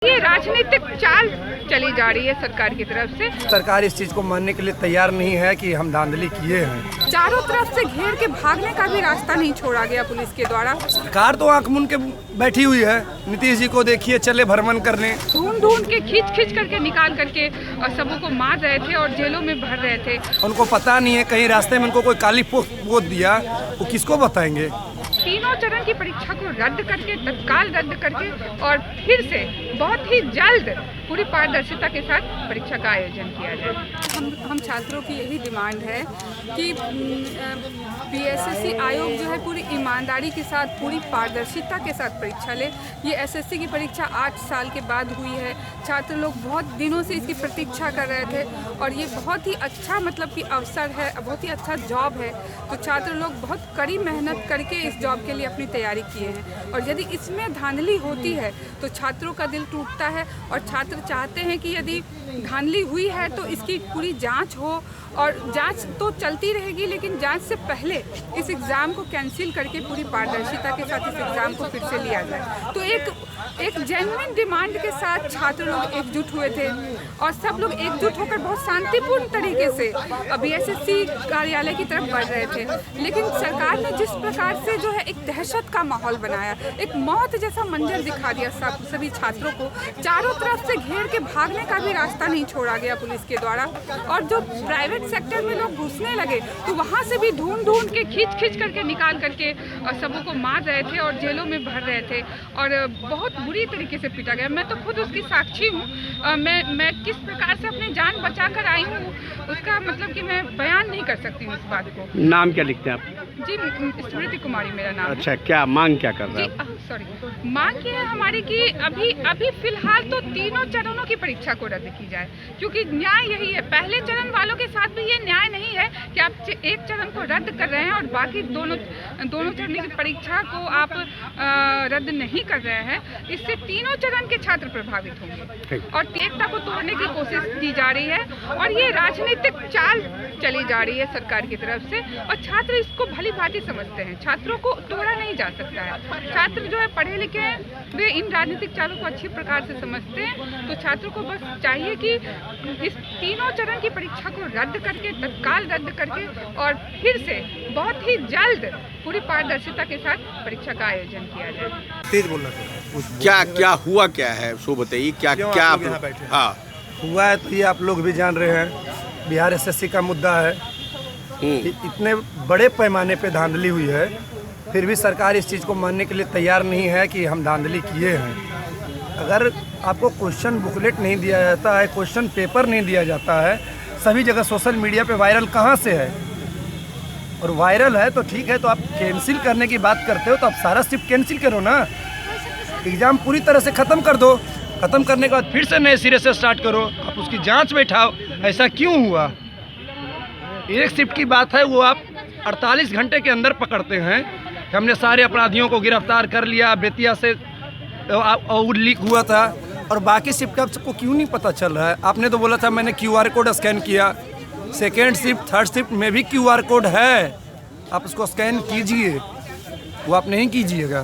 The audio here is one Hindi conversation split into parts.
ये राजनीतिक चाल चली जा रही है सरकार की तरफ से। सरकार इस चीज को मानने के लिए तैयार नहीं है कि हम धांधली किए हैं। चारों तरफ से घेर के भागने का भी रास्ता नहीं छोड़ा गया पुलिस के द्वारा। सरकार तो आंख मूंद के बैठी हुई है। नीतीश जी को देखिए चले भ्रमण करने, ढूंढ के खींच करके निकाल करके और सबों को मार रहे थे और जेलों में भर रहे थे। उनको पता नहीं है कहीं रास्ते में उनको कोई काली पोत दिया, वो किसको बताएंगे। तीनों चरण की परीक्षा को रद्द करके, तत्काल रद्द करके और फिर से बहुत ही जल्द पूरी पारदर्शिता के साथ परीक्षा का आयोजन किया जाए। हम छात्रों की यही डिमांड है कि बीएसएससी आयोग जो है पूरी ईमानदारी के साथ, पूरी पारदर्शिता के साथ परीक्षा ले। ये एसएससी की परीक्षा 8 साल के बाद हुई है। छात्र लोग बहुत दिनों से इसकी प्रतीक्षा कर रहे थे और ये बहुत ही अच्छा मतलब कि अवसर है, बहुत ही अच्छा जॉब है। तो छात्र लोग बहुत कड़ी मेहनत करके इस जॉब के लिए अपनी तैयारी किए हैं और यदि इसमें धांधली होती है तो छात्रों का दिल टूटता है और छात्र चाहते हैं कि यदि धांधली हुई है तो इसकी पूरी जांच हो। और जांच तो चलती रहेगी, लेकिन जांच से पहले इस एग्ज़ाम को कैंसिल करके पूरी पारदर्शिता के साथ इस एग्ज़ाम को फिर से लिया जाए। तो एक जेन्युइन डिमांड के साथ छात्र लोग एकजुट हुए थे और सब लोग एकजुट होकर बहुत शांतिपूर्ण तरीके से बीएसएससी कार्यालय की तरफ बढ़ रहे थे। लेकिन सरकार ने जिस प्रकार से जो है एक दहशत का माहौल बनाया, एक मौत जैसा मंजर दिखा दिया सभी छात्रों को। चारों तरफ से घेर के भागने का भी रास्ता नहीं छोड़ा गया पुलिस के द्वारा और जो प्राइवेट सेक्टर में लोग घुसने लगे तो वहाँ से भी ढूंढ के खींच करके निकाल करके और सबों को मार रहे थे और जेलों में भर रहे थे और बहुत बुरी तरीके से पीटा गया। मैं तो खुद उसकी साक्षी हूँ। मैं किस प्रकार से अपनी जान बचा कर आई हूँ उसका मतलब कि मैं बयान नहीं कर सकती हूँ इस बात को। नाम क्या लिखते हैं आप? जी, स्मृति कुमारी मेरा नाम अच्छा, क्या मांग क्या कर रहे हैं? सॉरी, मांग ये है हमारी कि अभी फिलहाल तो तीनों चरणों की परीक्षा को रद्द की जाए, क्योंकि न्याय यही है। पहले चरण वालों के साथ भी ये न्याय नहीं है कि आप एक चरण को रद्द कर रहे हैं और बाकी दोनों चरण की परीक्षा को आप रद्द नहीं कर रहे हैं। इससे तीनों चरण के छात्र प्रभावित होंगे और एकता को तोड़ने की कोशिश की जा रही है और ये राजनीतिक चाल चली जा रही है सरकार की तरफ से और छात्र इसको भली भांति समझते हैं। छात्रों को तोड़ा नहीं जा सकता है। छात्र जो है पढ़े लिखे हैं, वे इन राजनीतिक चालों को अच्छी प्रकार से समझते हैं। तो छात्रों को बस चाहिए कि इस तीनों चरण की परीक्षा को रद्द करके, तत्काल रद्द करके और फिर से बहुत ही जल्द पूरी पारदर्शिता के साथ परीक्षा का आयोजन किया जाए। तेज बोलना क्या हुआ, क्या है सो बताइए। क्या आप बैठे? हाँ, हुआ है तो ये आप लोग भी जान रहे हैं, बिहार एसएससी का मुद्दा है। इतने बड़े पैमाने पे धांधली हुई है, फिर भी सरकार इस चीज़ को मानने के लिए तैयार नहीं है कि हम धांधली किए हैं। अगर आपको क्वेश्चन बुकलेट नहीं दिया जाता है, क्वेश्चन पेपर नहीं दिया जाता है, सभी जगह सोशल मीडिया पे वायरल कहाँ से है? और वायरल है तो ठीक है, तो आप कैंसिल करने की बात करते हो तो आप सारा शिफ्ट कैंसिल करो ना। एग्ज़ाम पूरी तरह से ख़त्म कर दो। ख़त्म करने के बाद फिर से नए सिरे से स्टार्ट करो। आप उसकी जांच बैठाओ, ऐसा क्यों हुआ? एक शिफ्ट की बात है, वो आप 48 घंटे के अंदर पकड़ते हैं कि हमने सारे अपराधियों को गिरफ्तार कर लिया, बेतिया से लीक हुआ था, और बाकी शिफ्ट का सबको क्यों नहीं पता चल रहा है? आपने तो बोला था मैंने QR कोड स्कैन किया। सेकेंड शिफ्ट, थर्ड शिफ्ट में भी QR कोड है, आप उसको स्कैन कीजिए। वो आप नहीं कीजिएगा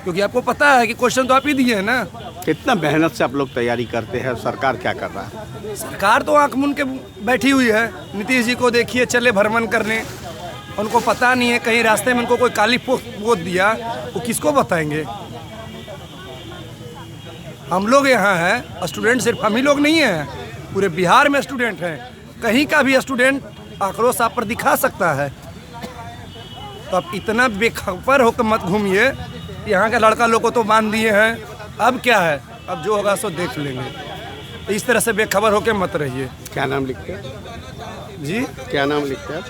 क्योंकि आपको पता है कि क्वेश्चन तो आप ही दिए हैं ना। कितना मेहनत से आप लोग तैयारी करते हैं, सरकार क्या कर रहा है? सरकार तो आंख मूंद के बैठी हुई है। नीतीश जी को देखिए चले भ्रमण करने, उनको पता नहीं है कहीं रास्ते में उनको कोई काली पोत दिया, वो किसको बताएंगे। हम लोग यहाँ हैं, स्टूडेंट सिर्फ हम ही लोग नहीं हैं, पूरे बिहार में स्टूडेंट हैं। कहीं का भी स्टूडेंट आक्रोश आप पर दिखा सकता है। तो आप इतना बेखबर होकर मत घूमिए। यहाँ के लड़का लोग को तो बांध दिए हैं, अब क्या है, अब जो होगा सो देख लेंगे। तो इस तरह से बेखबर होकर मत रहिए। क्या नाम लिखते हैं जी? क्या नाम लिखते हैं?